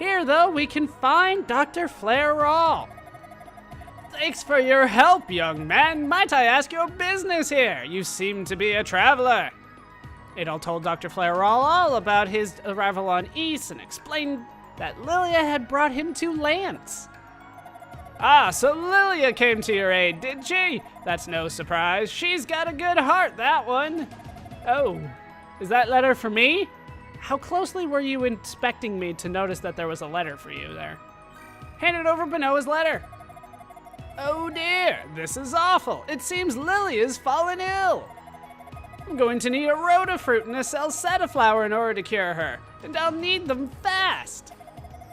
Here, though, we can find Dr. Flair Rall. Thanks for your help, young man. Might I ask your business here? You seem to be a traveler. Adol told Dr. Flair Rall all about his arrival on East and explained that Lilia had brought him to Lance. Ah, so Lilia came to your aid, did she? That's no surprise. She's got a good heart, that one. Oh, is that letter for me? How closely were you inspecting me to notice that there was a letter for you there? Handed over Benoa's letter. Oh dear, this is awful. It seems Lilia's fallen ill. I'm going to need a rhoda fruit and a salsetta flower in order to cure her, and I'll need them fast.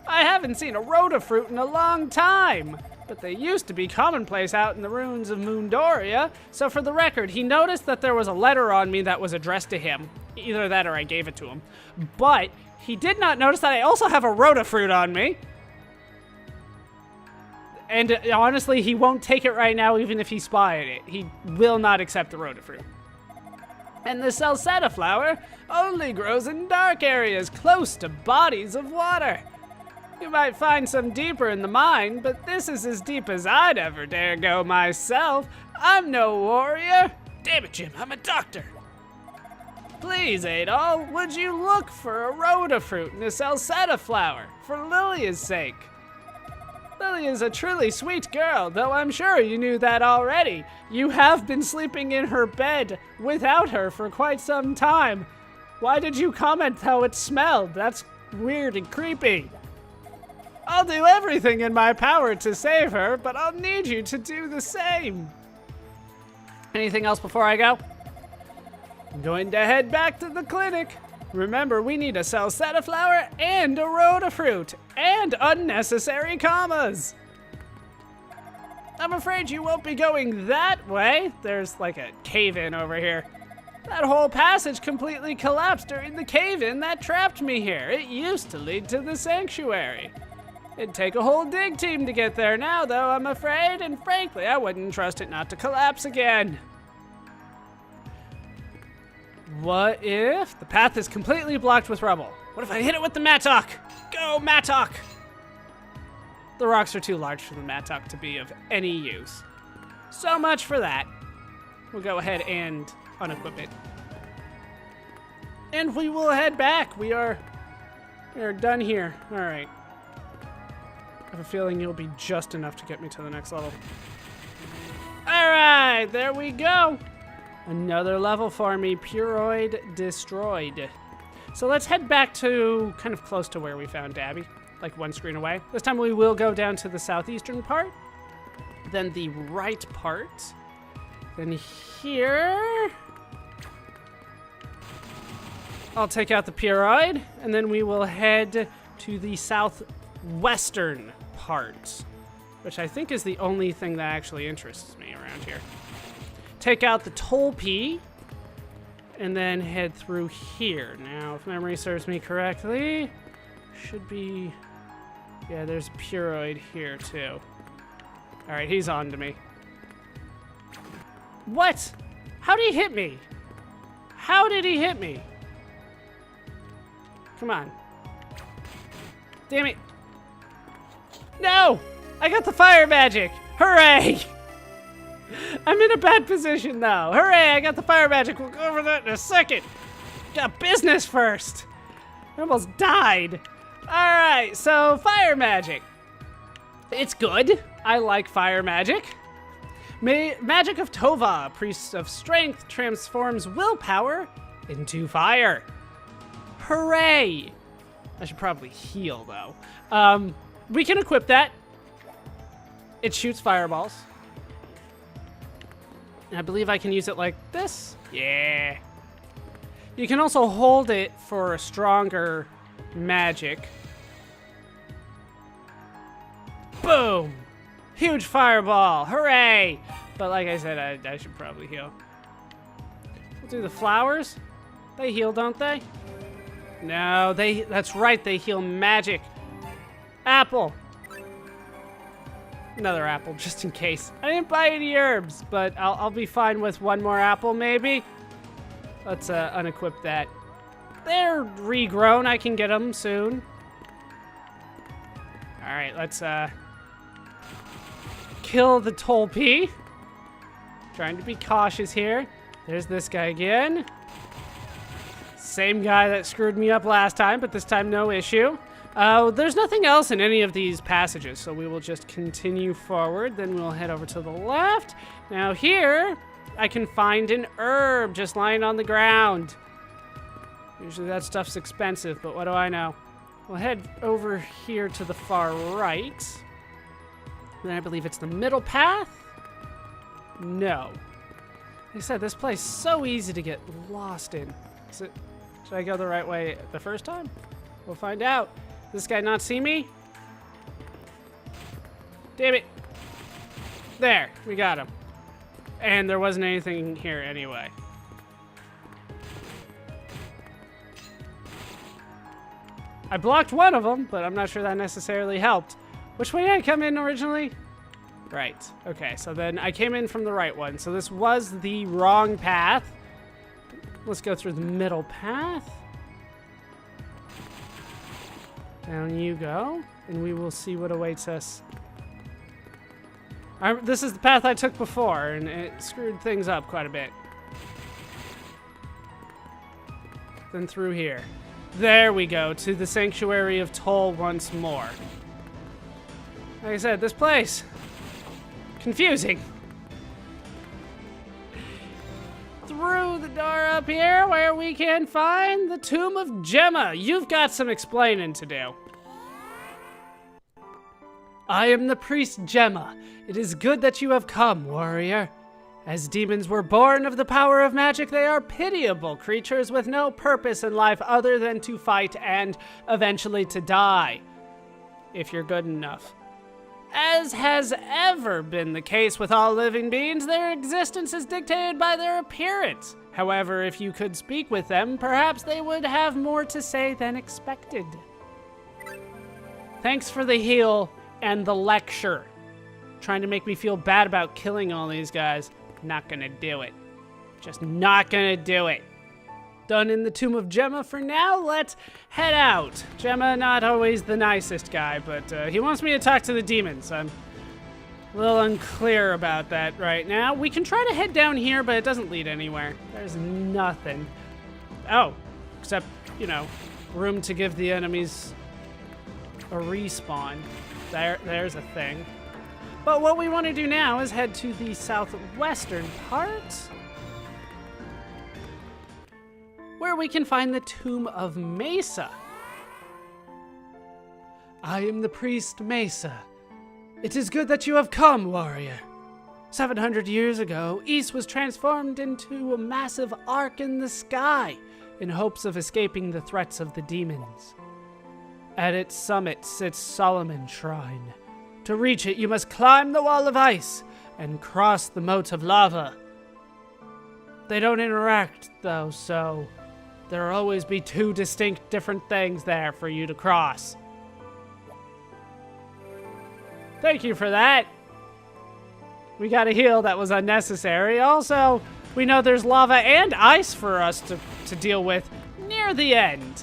I haven't seen a rhoda fruit in a long time, but they used to be commonplace out in the ruins of Moondoria, so for the record, he noticed that there was a letter on me that was addressed to him. Either that or I gave it to him. But he did not notice that I also have a rhoda fruit on me. And honestly, he won't take it right now even if he spotted it. He will not accept the rhoda fruit. And the salsetta flower only grows in dark areas close to bodies of water. You might find some deeper in the mine, but this is as deep as I'd ever dare go myself. I'm no warrior. Damn it, Jim, I'm a doctor. Please, Adol, would you look for a rhoda fruit and a salsetta flower, for Lilia's sake? Lilia's a truly sweet girl, though I'm sure you knew that already. You have been sleeping in her bed without her for quite some time. Why did you comment how it smelled? That's weird and creepy. I'll do everything in my power to save her, but I'll need you to do the same. Anything else before I go? I'm going to head back to the clinic. Remember, we need a salsetta flower and a rhoda fruit, and unnecessary commas. I'm afraid you won't be going that way. There's like a cave-in over here. That whole passage completely collapsed during the cave-in that trapped me here. It used to lead to the sanctuary. It'd take a whole dig team to get there now, though, I'm afraid, and frankly, I wouldn't trust it not to collapse again. What if the path is completely blocked with rubble? What if I hit it with the mattock? Go, mattock! The rocks are too large for the mattock to be of any use. So much for that. We'll go ahead and unequip it. And we will head back. We are done here. All right. I have a feeling you'll be just enough to get me to the next level. All right, there we go. Another level for me, Puroid destroyed. So let's head back to kind of close to where we found Abby, like one screen away. This time we will go down to the southeastern part, then the right part, then here. I'll take out the Puroid, and then we will head to the southwestern part, which I think is the only thing that actually interests me around here. Take out the Tolpi, and then head through here. Now, if memory serves me correctly, should be... Yeah, there's a Puroid here, too. All right, he's on to me. What? How did he hit me? How did he hit me? Come on. Damn it. No! I got the fire magic! Hooray! I'm in a bad position now. Hooray, I got the fire magic. We'll go over that in a second. Got business first. I almost died. All right, so fire magic. It's good. I like fire magic. Magic of Tova, Priest of Strength, transforms willpower into fire. Hooray. I should probably heal, though. We can equip that. It shoots fireballs. And I believe I can use it like this. Yeah. You can also hold it for a stronger magic. Boom! Huge fireball. Hooray! But like I said, I should probably heal. We'll do the flowers. They heal, don't they? No, that's right, they heal magic. Apple. Another apple, just in case. I didn't buy any herbs, but I'll be fine with one more apple, maybe. Let's unequip that. They're regrown, I can get them soon. Alright, let's kill the Tolpy. Trying to be cautious here. There's this guy again. Same guy that screwed me up last time, but this time no issue. There's nothing else in any of these passages, so we will just continue forward. Then we'll head over to the left. Now here, I can find an herb just lying on the ground. Usually that stuff's expensive, but what do I know? We'll head over here to the far right. Then I believe it's the middle path. No. Like I said, this place is so easy to get lost in. Should I go the right way the first time? We'll find out. Does this guy not see me? Damn it. There, we got him. And there wasn't anything here anyway. I blocked one of them, but I'm not sure that necessarily helped. Which way did I come in originally? Right. Okay, so then I came in from the right one. So this was the wrong path. Let's go through the middle path. Down you go, and we will see what awaits us. This is the path I took before, and it screwed things up quite a bit. Then through here. There we go, to the Sanctuary of Toll once more. Like I said, this place, confusing. Through the door up here where we can find the Tomb of Gemma. You've got some explaining to do. I am the priest Gemma. It is good that you have come, warrior. As demons were born of the power of magic, they are pitiable creatures with no purpose in life other than to fight and eventually to die, if you're good enough. As has ever been the case with all living beings, their existence is dictated by their appearance. However, if you could speak with them, perhaps they would have more to say than expected. Thanks for the heal and the lecture. Trying to make me feel bad about killing all these guys. Not gonna do it. Just not gonna do it. Done in the Tomb of Gemma for now. Let's head out. Gemma, not always the nicest guy, but he wants me to talk to the demons. I'm a little unclear about that right now. We can try to head down here, but it doesn't lead anywhere. There's nothing. Oh, except, you know, room to give the enemies a respawn. There's a thing. But what we want to do now is head to the southwestern part, where we can find the Tomb of Mesa. I am the priest Mesa. It is good that you have come, warrior. 700 years ago, East was transformed into a massive arc in the sky in hopes of escaping the threats of the demons. At its summit sits Solomon Shrine. To reach it, you must climb the wall of ice and cross the moat of lava. They don't interact, though, so there'll always be two distinct different things there for you to cross. Thank you for that. We got a heal that was unnecessary. Also, we know there's lava and ice for us to deal with near the end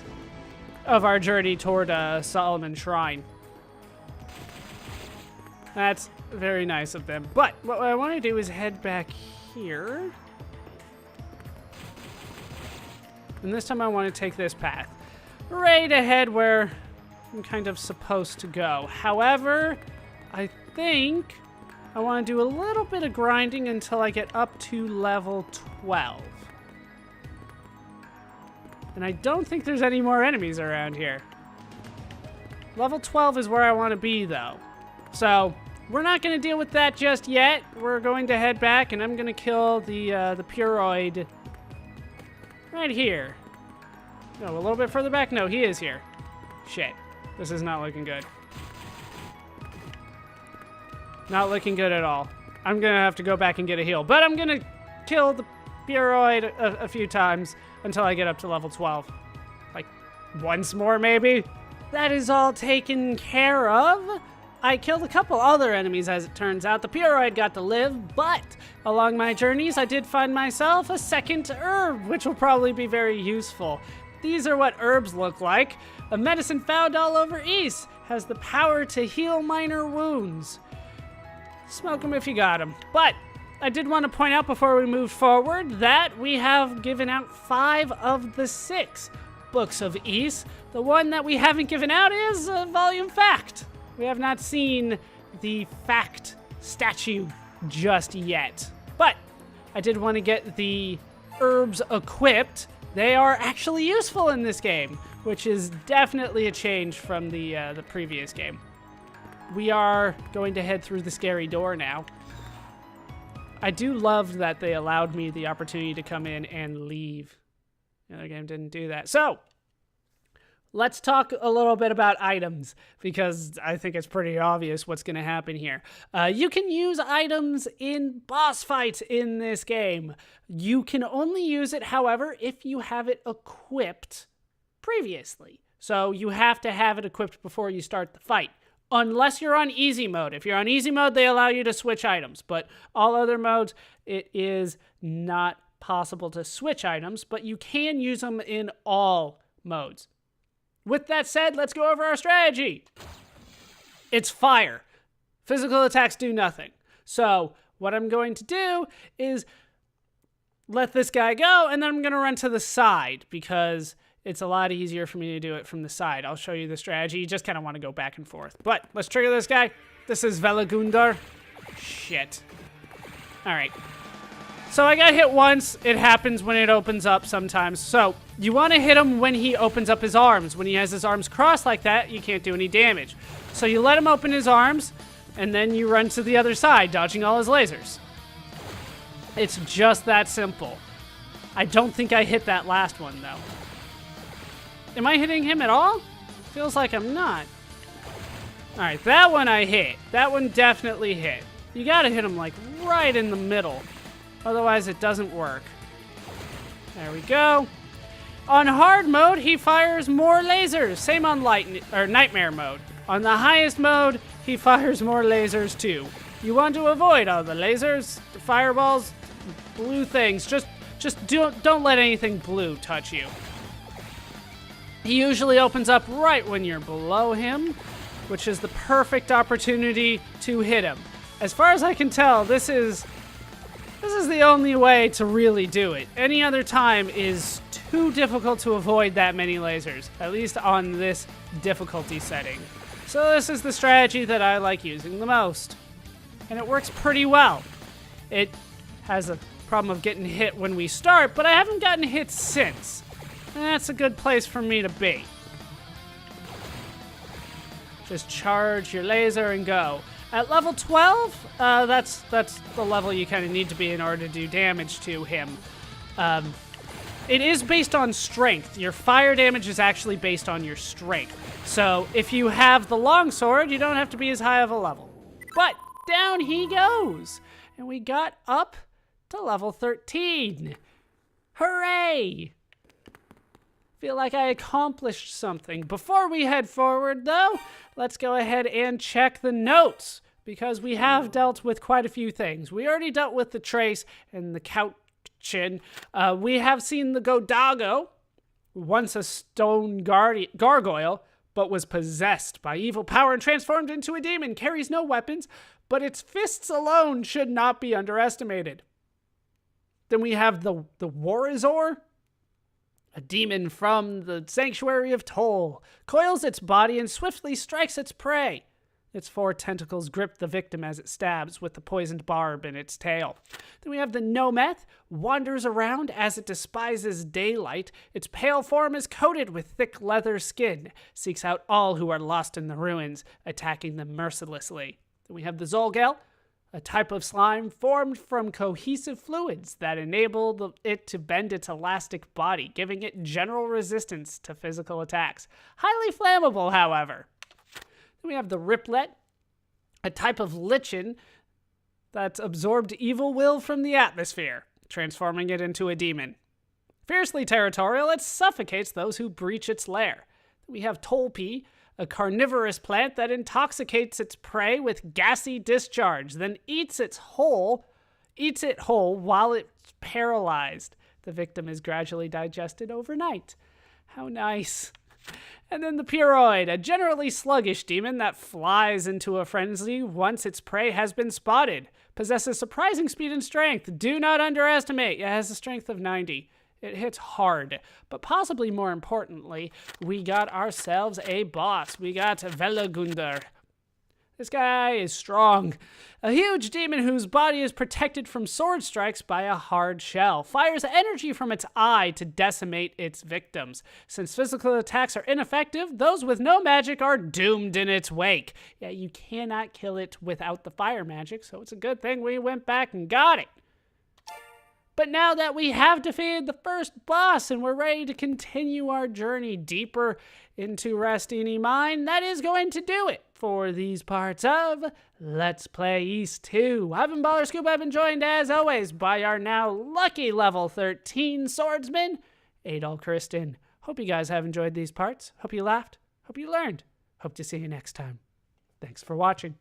of our journey toward Solomon Shrine. That's very nice of them. But what I want to do is head back here. And this time I want to take this path. Right ahead where I'm kind of supposed to go. However, I think I want to do a little bit of grinding until I get up to level 12. And I don't think there's any more enemies around here. Level 12 is where I want to be, though. So we're not going to deal with that just yet. We're going to head back, and I'm going to kill the Puroid right here. No, a little bit further back. No, he is here. Shit. This is not looking good. Not looking good at all. I'm going to have to go back and get a heal. But I'm going to kill the Puroid a few times until I get up to level 12. Like, once more, maybe? That is all taken care of. I killed a couple other enemies, as it turns out. The Puroid got to live, but along my journeys, I did find myself a second herb, which will probably be very useful. These are what herbs look like. A medicine found all over East. has the power to heal minor wounds. Smoke him if you got him. But I did want to point out before we move forward that we have given out 5 of the 6 Books of Ys. The one that we haven't given out is Volume Fact. We have not seen the Fact statue just yet. But I did want to get the herbs equipped. They are actually useful in this game, which is definitely a change from the previous game. We are going to head through the scary door now. I do love that they allowed me the opportunity to come in and leave. The other game didn't do that. So, let's talk a little bit about items, because I think it's pretty obvious what's going to happen here. You can use items in boss fights in this game. You can only use it, however, if you have it equipped previously. So you have to have it equipped before you start the fight. Unless you're on easy mode. If you're on easy mode, they allow you to switch items. But all other modes, it is not possible to switch items, but you can use them in all modes. With that said, let's go over our strategy. It's fire. Physical attacks do nothing. So what I'm going to do is let this guy go, and then I'm going to run to the side because it's a lot easier for me to do it from the side. I'll show you the strategy. You just kind of want to go back and forth. But let's trigger this guy. This is Velagundar. Shit. All right. So I got hit once. It happens when it opens up sometimes. So you want to hit him when he opens up his arms. When he has his arms crossed like that, you can't do any damage. So you let him open his arms, and then you run to the other side, dodging all his lasers. It's just that simple. I don't think I hit that last one, though. Am I hitting him at all? Feels like I'm not. All right, that one I hit. That one definitely hit. You gotta hit him like right in the middle. Otherwise, it doesn't work. There we go. On hard mode, he fires more lasers. Same on nightmare mode. On the highest mode, he fires more lasers too. You want to avoid all the lasers, the fireballs, blue things. Just don't let anything blue touch you. He usually opens up right when you're below him, which is the perfect opportunity to hit him. As far as I can tell, this is the only way to really do it. Any other time is too difficult to avoid that many lasers, at least on this difficulty setting. So this is the strategy that I like using the most. And it works pretty well. It has a problem of getting hit when we start, but I haven't gotten hit since. And that's a good place for me to be. Just charge your laser and go. At level 12, that's the level you kind of need to be in order to do damage to him. It is based on strength. Your fire damage is actually based on your strength. So if you have the longsword, you don't have to be as high of a level. But down he goes. And we got up to level 13. Hooray! Feel like I accomplished something. Before we head forward, though, let's go ahead and check the notes, because we have dealt with quite a few things. We already dealt with the trace and the couchin. We have seen the Godago, once a stone gargoyle, but was possessed by evil power and transformed into a demon. Carries no weapons, but its fists alone should not be underestimated. Then we have the Warizor, a demon from the Sanctuary of Toll, coils its body and swiftly strikes its prey. Its 4 tentacles grip the victim as it stabs with the poisoned barb in its tail. Then we have the Nometh, wanders around as it despises daylight. Its pale form is coated with thick leather skin, seeks out all who are lost in the ruins, attacking them mercilessly. Then we have the Zolgel, a type of slime formed from cohesive fluids that enable it to bend its elastic body, giving it general resistance to physical attacks. Highly flammable, however. Then we have the Riplet, a type of lichen that's absorbed evil will from the atmosphere, transforming it into a demon. Fiercely territorial, it suffocates those who breach its lair. We have Tolpi, a carnivorous plant that intoxicates its prey with gassy discharge, then eats it whole while it's paralyzed. The victim is gradually digested overnight. How nice. And then the Puroid, a generally sluggish demon that flies into a frenzy once its prey has been spotted. Possesses surprising speed and strength. Do not underestimate. It has a strength of 90. It hits hard. But possibly more importantly, we got ourselves a boss. We got Velagundar. This guy is strong. A huge demon whose body is protected from sword strikes by a hard shell. Fires energy from its eye to decimate its victims. Since physical attacks are ineffective, those with no magic are doomed in its wake. Yeah, you cannot kill it without the fire magic, so it's a good thing we went back and got it. But now that we have defeated the first boss and we're ready to continue our journey deeper into Rasteenie Mine, that is going to do it for these parts of Let's Play East 2. I've been Baller Scoop. I've been joined, as always, by our now lucky level 13 swordsman, Adol Kristen. Hope you guys have enjoyed these parts. Hope you laughed. Hope you learned. Hope to see you next time. Thanks for watching.